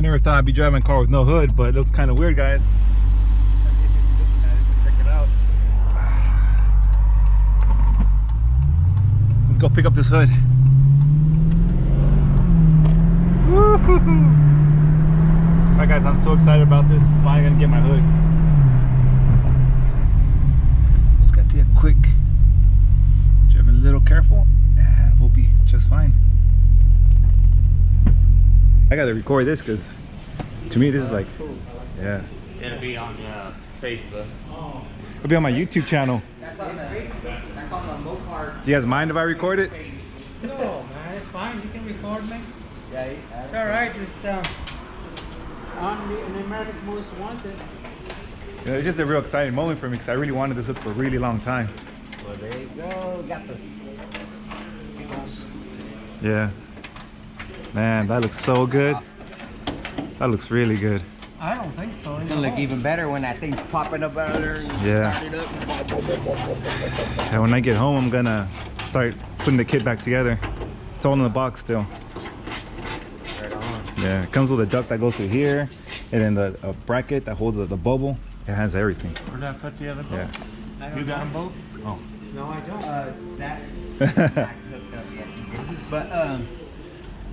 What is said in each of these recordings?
never thought I'd be driving a car with no hood, but it looks kind of weird, guys. Check it out. Let's go pick up this hood. Alright guys, I'm so excited about this. Finally gonna get my hood. Just gotta take a quick, drive a little careful, and we'll be just fine. I gotta record this because to me this is like, yeah. It's gonna be on Facebook. It'll be on my YouTube channel. That's on the Mopar. Do you guys mind if I record it? No, man, it's fine. You can record me. Yeah, It's all right. Just on the America's Most Wanted. You know, it's just a real exciting moment for me because I really wanted this hood for a really long time. well, there you go. Got the big old scoop there. Yeah. Man, that looks so good. That looks really good. I don't think so. It's gonna look even better when that thing's popping up out of there and you Yeah. start it up. Yeah, when I get home, I'm gonna start putting the kit back together. It's all in the box still. Right on. Yeah, it comes with a duct that goes through here, and then a bracket that holds the bubble. It has everything. Where'd I put the other boat? Yeah. You got them both? Oh. No, I don't. That's not hooked up yet. But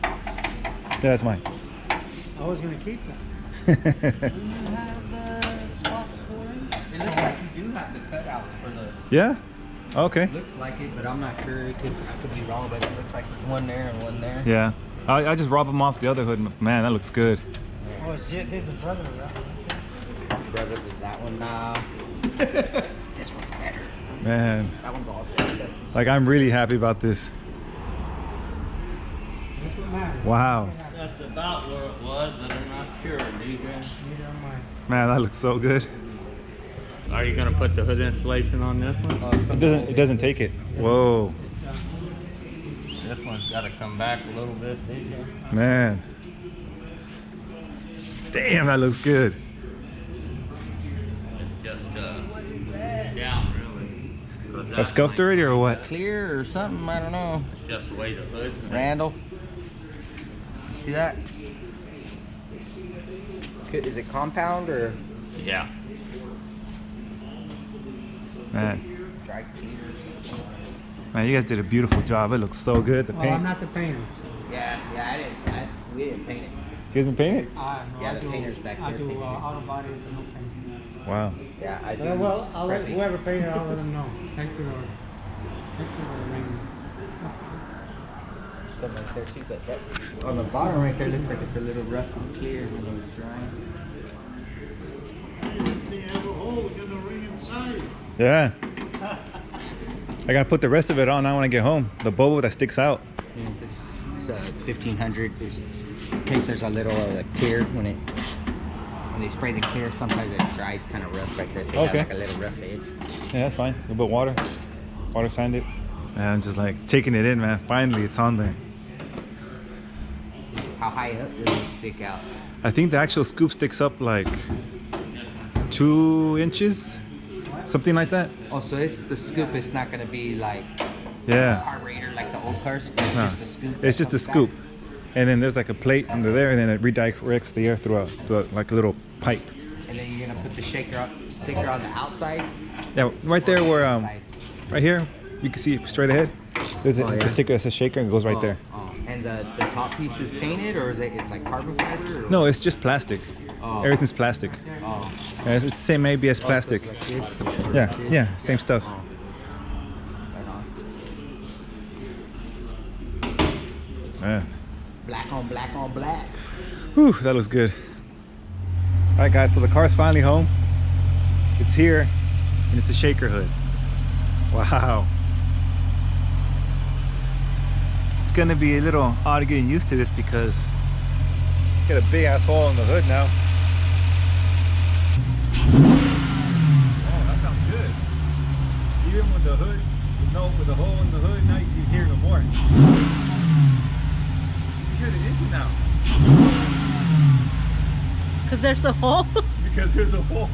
Yeah, that's mine. I was gonna keep them. do you have the spots for it? It looks like you do have the cutouts for the. Yeah? Okay. Looks like it, but I'm not sure. I could be wrong, but it looks like there's one there and one there. Yeah. I just robbed them off the other hood. Man, that looks good. Oh shit, here's the brother of that one. Brother, did that one now? This one's better. Man, That one's all jacked up. like I'm really happy about this. This one matters. Wow. That's about where it was, but I'm not sure, DJ. Neither am I. Man, that looks so good. Are you gonna put the hood insulation on this one? It doesn't take it. Whoa. This one's gotta come back a little bit, DJ. Man. Damn, that looks good. It's just down really. That scuffed already or what? Clear or something, I don't know. It's just the way the hood. Randall. See that? Is it compound or Yeah. Man, dry cleaner? man, you guys did a beautiful job. It looks so good. The Well, I'm paint. not the painter. Yeah, we didn't paint it. You guys didn't paint it? No, Yeah, I the do, painter's back I there do painting it. auto bodies and no painting. Wow. Yeah, I do. Well, I'll let prepping. whoever painted, I'll let them know. Thanks to the ring. Something right there too, but that, on the bottom right there looks like it's a little rough and clear when it was drying. Yeah. I gotta put the rest of it on now when I get home. The bubble that sticks out. Yeah, this is 1500. In case there's a little clear when they spray the clear, sometimes it dries kind of rough like this. It Okay. has like a little rough edge. Yeah, that's fine. A little bit of water. Water sand it. Man, I'm just like taking it in, man. Finally, it's on there. How high up does it stick out? I think the actual scoop sticks up like 2 inches. Something like that. Oh, so it's the scoop. It's not going to be like Yeah. carburetor like the old cars. It's No. just a scoop. It's just a that comes scoop. And then there's like a plate under there, and then it redirects the air through like a little pipe. back. And then you're going to put the sticker on the outside. Yeah, right there where Inside. right here, you can see straight ahead. There's Oh, it's yeah. a sticker, it's a shaker, and it goes right Oh, there. oh. And the top piece is painted, or it's like carbon fiber? Or? No, it's just plastic. Oh. Everything's plastic. Oh. Yeah, it's the same ABS Oh, so plastic. it's like this, or Yeah, like this? yeah, same stuff. Oh. Right on. Yeah. Black on black on black. Whew, that looks good. All right, guys, so the car's finally home. It's here, and it's a shaker hood. Wow. It's gonna be a little odd getting used to this because got a big ass hole in the hood now. Oh, that sounds good. Even with the hood, with the hole in the hood, now you can hear it more. You hear the engine now. Because there's a hole. Because there's a hole.